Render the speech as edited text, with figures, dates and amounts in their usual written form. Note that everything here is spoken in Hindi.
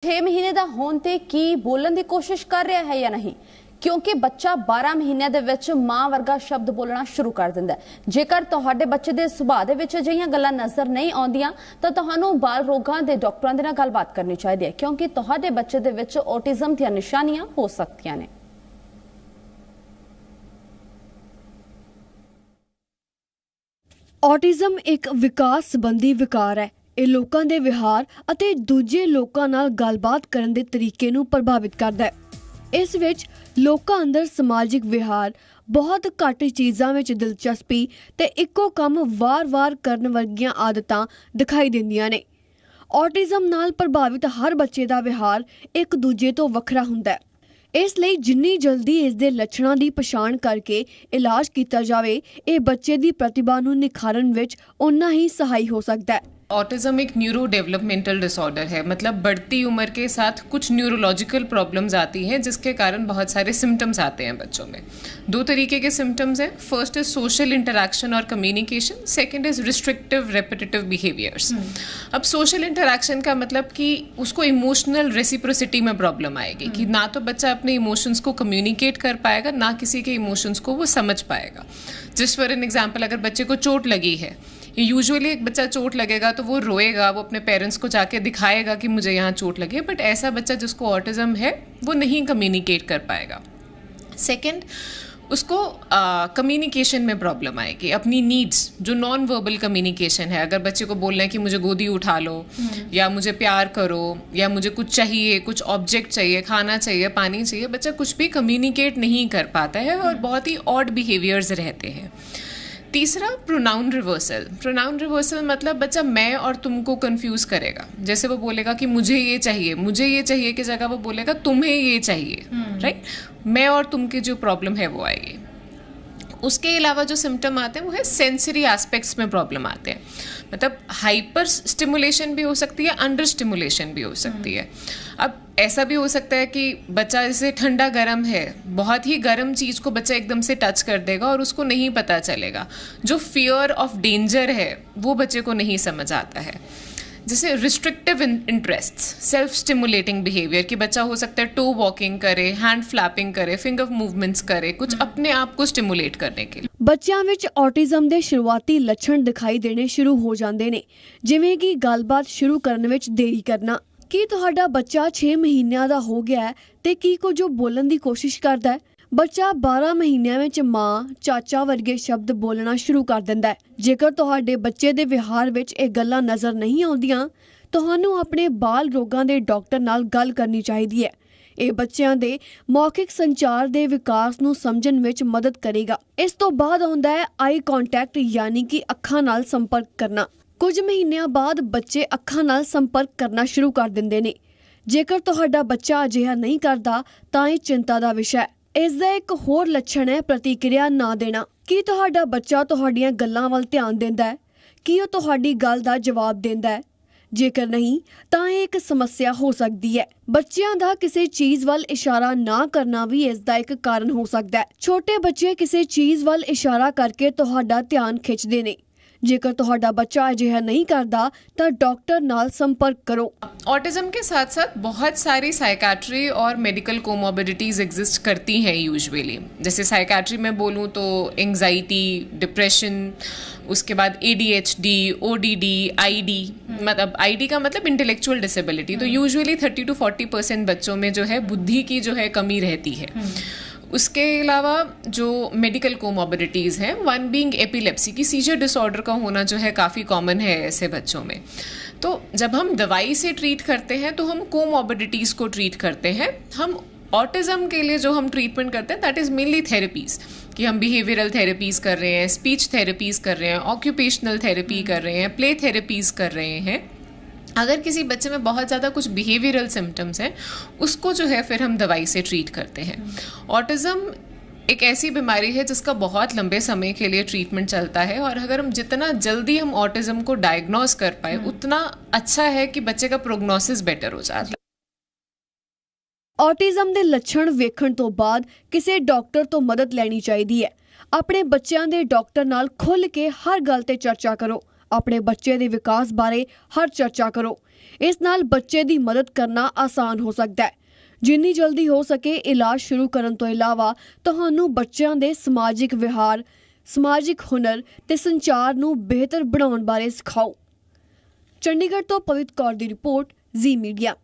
6 ਮਹੀਨੇ ਦਾ ਹੋਣ ਤੇ ਕੀ ਬੋਲਣ ਦੀ ਕੋਸ਼ਿਸ਼ ਕਰ ਰਿਹਾ ਹੈ ਜਾਂ ਨਹੀਂ, क्योंकि बच्चा 12 ਮਹੀਨਿਆਂ ਦੇ ਵਿੱਚ ਮਾਂ ਵਰਗਾ ਸ਼ਬਦ ਬੋਲਣਾ ਸ਼ੁਰੂ ਕਰ ਦਿੰਦਾ ਹੈ। ਜੇਕਰ ਤੁਹਾਡੇ ਬੱਚੇ ਦੇ ਸੁਭਾਅ ਦੇ ਵਿੱਚ ਅਜਿਹੀਆਂ ਗੱਲਾਂ ਨਜ਼ਰ ਨਹੀਂ ਆਉਂਦੀਆਂ ਤਾਂ ਤੁਹਾਨੂੰ ਬਾਲ ਰੋਗਾਂ ਦੇ ਡਾਕਟਰਾਂ ਦੇ ਨਾਲ ਗੱਲਬਾਤ ਕਰਨੀ ਚਾਹੀਦੀ ਹੈ, ਕਿਉਂਕਿ ਤੁਹਾਡੇ ਬੱਚੇ ਦੇ ਵਿੱਚ ਔਟਿਜ਼ਮ ਦੀਆਂ ਨਿਸ਼ਾਨੀਆਂ ਹੋ ਸਕਦੀਆਂ ਨੇ। ਔਟਿਜ਼ਮ ਇੱਕ ਵਿਕਾਸ ਸੰਬੰਧੀ ਵਿਕਾਰ ਹੈ। ਇਹ ਲੋਕਾਂ ਦੇ ਵਿਹਾਰ ਅਤੇ ਦੂਜੇ ਲੋਕਾਂ ਨਾਲ ਗੱਲਬਾਤ ਕਰਨ ਦੇ ਤਰੀਕੇ ਨੂੰ ਪ੍ਰਭਾਵਿਤ ਕਰਦਾ ਹੈ। ਇਸ ਵਿੱਚ ਲੋਕਾਂ ਅੰਦਰ ਸਮਾਜਿਕ ਵਿਹਾਰ, ਬਹੁਤ ਘੱਟ ਚੀਜ਼ਾਂ ਵਿੱਚ ਦਿਲਚਸਪੀ ਤੇ ਇੱਕੋ ਕੰਮ ਵਾਰ-ਵਾਰ ਕਰਨ ਵਰਗੀਆਂ ਆਦਤਾਂ ਦਿਖਾਈ ਦਿੰਦੀਆਂ ਨੇ। ਔਟਿਜ਼ਮ ਨਾਲ ਪ੍ਰਭਾਵਿਤ ਹਰ ਬੱਚੇ ਦਾ ਵਿਹਾਰ ਇੱਕ ਦੂਜੇ ਤੋਂ ਵੱਖਰਾ ਹੁੰਦਾ ਹੈ। ਇਸ ਲਈ ਜਿੰਨੀ ਜਲਦੀ ਇਸ ਦੇ ਲੱਛਣਾਂ ਦੀ ਪਛਾਣ ਕਰਕੇ ਇਲਾਜ ਕੀਤਾ ਜਾਵੇ, ਇਹ ਬੱਚੇ ਦੀ ਪ੍ਰਤਿਭਾ ਨੂੰ ਨਿਖਾਰਨ ਵਿੱਚ ਉਨਾ ਹੀ ਸਹਾਈ ਹੋ ਸਕਦਾ ਹੈ। ऑटिज़म एक न्यूरो डेवलपमेंटल डिसऑर्डर है, मतलब बढ़ती उम्र के साथ कुछ न्यूरोलॉजिकल प्रॉब्लम्स आती हैं जिसके कारण बहुत सारे सिम्टम्स आते हैं बच्चों में। दो तरीके के सिम्टम्स हैं। फर्स्ट इज सोशल इंटरैक्शन और communication, second is restrictive repetitive behaviours. अब सोशल इंटरैक्शन का मतलब कि उसको इमोशनल रेसिप्रोसिटी में प्रॉब्लम आएगी कि ना तो बच्चा अपने इमोशंस को कम्युनिकेट कर पाएगा, ना किसी के इमोशंस को वो समझ पाएगा। जिस फॉर एन एग्जाम्पल, अगर बच्चे को चोट लगी है, यूजुअली एक बच्चा चोट लगेगा तो वो रोएगा, वो अपने पेरेंट्स को जाके दिखाएगा कि मुझे यहाँ चोट लगी है, बट ऐसा बच्चा जिसको ऑटिज़म है वो नहीं कम्युनिकेट कर पाएगा। सेकंड, उसको कम्युनिकेशन में प्रॉब्लम आएगी। अपनी नीड्स, जो नॉन वर्बल कम्युनिकेशन है, अगर बच्चे को बोलना है कि मुझे गोदी उठा लो या मुझे प्यार करो या मुझे कुछ चाहिए, कुछ ऑब्जेक्ट चाहिए, खाना चाहिए, पानी चाहिए, बच्चा कुछ भी कम्युनिकेट नहीं कर पाता है और बहुत ही ऑड बिहेवियर्स रहते हैं। तीसरा, प्रोनाउन रिवर्सल। प्रोनाउन रिवर्सल मतलब बच्चा मैं और तुमको कंफ्यूज करेगा। जैसे वो बोलेगा कि मुझे ये चाहिए की जगह वो बोलेगा तुम्हें ये चाहिए, राइट। मैं और तुम की जो प्रॉब्लम है वो आएगी। उसके अलावा जो सिम्टम आते हैं वो है सेंसरी एस्पेक्ट्स में प्रॉब्लम आते हैं, मतलब हाइपर स्टिमुलेशन भी हो सकती है, अंडर स्टिमुलेशन भी हो सकती है। अब ऐसा भी हो सकता है कि बच्चा जैसे ठंडा गर्म है, बहुत ही गर्म चीज़ को बच्चा एकदम से टच कर देगा और उसको नहीं पता चलेगा। जो फियर ऑफ डेंजर है वो बच्चे को नहीं समझ आता है। जैसे restrictive interests, self stimulating behaviour, कि बच्चा हो सकता है टो वॉकिंग करे, हैंड फ्लैपिंग करे, फिंगर मूवमेंट्स करे, कुछ अपने आप को स्टिमुलेट करने के लिए। ਬੱਚਿਆਂ ਵਿੱਚ ਔਟਿਜ਼ਮ ਦੇ ਸ਼ੁਰੂਆਤੀ ਲੱਛਣ ਦਿਖਾਈ ਦੇਣੇ ਸ਼ੁਰੂ ਹੋ ਜਾਂਦੇ ਨੇ, ਜਿਵੇਂ ਕਿ ਗੱਲਬਾਤ ਸ਼ੁਰੂ ਕਰਨ ਵਿੱਚ ਦੇਰੀ ਕਰਨਾ। ਕੀ ਤੁਹਾਡਾ ਬੱਚਾ 6 ਮਹੀਨਿਆਂ ਦਾ ਹੋ ਗਿਆ ਹੈ ਤੇ ਕੀ ਕੁਝ ਉਹ ਬੋਲਣ ਦੀ ਕੋਸ਼ਿਸ਼ ਕਰਦਾ ਹੈ? ਬੱਚਾ 12 ਮਹੀਨਿਆਂ ਵਿੱਚ ਮਾਂ, ਚਾਚਾ ਵਰਗੇ ਸ਼ਬਦ ਬੋਲਣਾ ਸ਼ੁਰੂ ਕਰ ਦਿੰਦਾ ਹੈ। ਜੇਕਰ ਤੁਹਾਡੇ ਬੱਚੇ ਦੇ ਵਿਹਾਰ ਵਿੱਚ ਇਹ ਗੱਲਾਂ ਨਜ਼ਰ ਨਹੀਂ ਆਉਂਦੀਆਂ, ਤੁਹਾਨੂੰ ਆਪਣੇ ਬਾਲ ਰੋਗਾਂ ਦੇ ਡਾਕਟਰ ਨਾਲ ਗੱਲ ਕਰਨੀ ਚਾਹੀਦੀ ਹੈ। ਇਹ ਬੱਚਿਆਂ ਦੇ ਮੌਖਿਕ ਸੰਚਾਰ ਦੇ ਵਿਕਾਸ ਨੂੰ ਸਮਝਣ ਵਿੱਚ ਮਦਦ ਕਰੇਗਾ। ਇਸ ਤੋਂ ਬਾਅਦ ਆਉਂਦਾ ਹੈ ਆਈ ਕੰਟੈਕਟ, ਯਾਨੀ ਕਿ ਅੱਖਾਂ ਨਾਲ ਸੰਪਰਕ ਕਰਨਾ। ਕੁਝ ਮਹੀਨਿਆਂ ਬਾਅਦ ਬੱਚੇ ਅੱਖਾਂ ਨਾਲ ਸੰਪਰਕ ਕਰਨਾ ਸ਼ੁਰੂ ਕਰ ਦਿੰਦੇ ਨੇ। ਜੇਕਰ ਤੁਹਾਡਾ ਬੱਚਾ ਅਜਿਹਾ ਨਹੀਂ ਕਰਦਾ ਤਾਂ ਇਹ ਚਿੰਤਾ ਦਾ ਵਿਸ਼ਾ ਹੈ। ਇਸ ਦਾ ਇੱਕ ਹੋਰ ਲੱਛਣ ਹੈ ਪ੍ਰਤੀਕਿਰਿਆ ਨਾ ਦੇਣਾ। ਕੀ ਤੁਹਾਡਾ ਬੱਚਾ ਤੁਹਾਡੀਆਂ ਗੱਲਾਂ ਵੱਲ ਧਿਆਨ ਦਿੰਦਾ ਹੈ? ਕੀ ਉਹ ਤੁਹਾਡੀ ਗੱਲ ਦਾ ਜਵਾਬ ਦਿੰਦਾ ਹੈ? ਜੇਕਰ ਨਹੀਂ ਤਾਂ ਇਹ ਇੱਕ ਸਮੱਸਿਆ ਹੋ ਸਕਦੀ ਹੈ। ਬੱਚਿਆਂ ਦਾ ਕਿਸੇ ਚੀਜ਼ ਵੱਲ ਇਸ਼ਾਰਾ ਨਾ ਕਰਨਾ ਵੀ ਇਸ ਦਾ ਇੱਕ ਕਾਰਨ ਹੋ ਸਕਦਾ ਹੈ। ਛੋਟੇ ਬੱਚੇ ਕਿਸੇ ਚੀਜ਼ ਵੱਲ ਇਸ਼ਾਰਾ ਕਰਕੇ ਤੁਹਾਡਾ ਧਿਆਨ ਖਿੱਚਦੇ ਨੇ। जेकर तुहाडा बच्चा अजिहा नहीं करता तो डॉक्टर नाल संपर्क करो। ऑटिज़म के साथ साथ बहुत सारी साइकाट्री और मेडिकल कोमॉर्बिडिटीज़ एग्जिस्ट करती हैं यूजुअली। जैसे साइकाट्री में बोलूँ तो एंग्जाइटी, डिप्रेशन, उसके बाद ADHD, ODD, ID, मतलब ID का मतलब इंटेलेक्चुअल डिसेबिलिटी। तो यूजुअली 30 to 40% बच्चों में जो है बुद्धि की जो है कमी रहती है। उसके अलावा जो मेडिकल कोमॉर्बिडिटीज़ हैं, वन बीइंग एपिलेप्सी, की सीजर डिसऑर्डर का होना जो है काफ़ी कॉमन है ऐसे बच्चों में। तो जब हम दवाई से ट्रीट करते हैं तो हम कोमॉर्बिडिटीज़ को ट्रीट करते हैं। हम ऑटिज़म के लिए जो हम ट्रीटमेंट करते हैं दैट इज़ मेनली थेरेपीज़, कि हम बिहेवियरल थेरेपीज़ कर रहे हैं, स्पीच थेरेपीज़ कर रहे हैं, ऑक्यूपेशनल थेरेपी कर रहे हैं, प्ले थेरेपीज़ कर रहे हैं। अगर किसी बच्चे में बहुत ज़्यादा कुछ बिहेवियरल सिम्टम्स हैं, उसको जो है फिर हम दवाई से ट्रीट करते हैं। ऑटिज़म एक ऐसी बीमारी है जिसका बहुत लंबे समय के लिए ट्रीटमेंट चलता है, और अगर हम जितना जल्दी हम ऑटिज़म को डायग्नोज कर पाए उतना अच्छा है कि बच्चे का प्रोग्नोसिस बेटर हो जाता है। ਔਟਿਜ਼ਮ ਦੇ ਲੱਛਣ ਵੇਖਣ ਤੋਂ ਬਾਅਦ ਕਿਸੇ ਡਾਕਟਰ ਤੋਂ ਮਦਦ ਲੈਣੀ ਚਾਹੀਦੀ ਹੈ। ਆਪਣੇ ਬੱਚਿਆਂ ਦੇ ਡਾਕਟਰ ਨਾਲ ਖੁੱਲ੍ਹ ਕੇ ਹਰ ਗੱਲ ਤੇ ਚਰਚਾ ਕਰੋ ਆਪਣੇ ਬੱਚੇ ਦੇ ਵਿਕਾਸ ਬਾਰੇ ਹਰ ਚਰਚਾ ਕਰੋ। ਇਸ ਨਾਲ ਬੱਚੇ ਦੀ ਮਦਦ ਕਰਨਾ ਆਸਾਨ ਹੋ ਸਕਦਾ ਹੈ। ਜਿੰਨੀ ਜਲਦੀ ਹੋ ਸਕੇ ਇਲਾਜ ਸ਼ੁਰੂ ਕਰਨ ਤੋਂ ਇਲਾਵਾ ਤੁਹਾਨੂੰ ਬੱਚਿਆਂ ਦੇ ਸਮਾਜਿਕ ਵਿਹਾਰ, ਸਮਾਜਿਕ ਹੁਨਰ ਤੇ ਸੰਚਾਰ ਨੂੰ ਬਿਹਤਰ ਬਣਾਉਣ ਬਾਰੇ ਸਿਖਾਓ। ਚੰਡੀਗੜ੍ਹ ਤੋਂ ਪਵਿੱਤ ਕੌਰ ਦੀ ਰਿਪੋਰਟ, ਜ਼ੀ ਮੀਡੀਆ।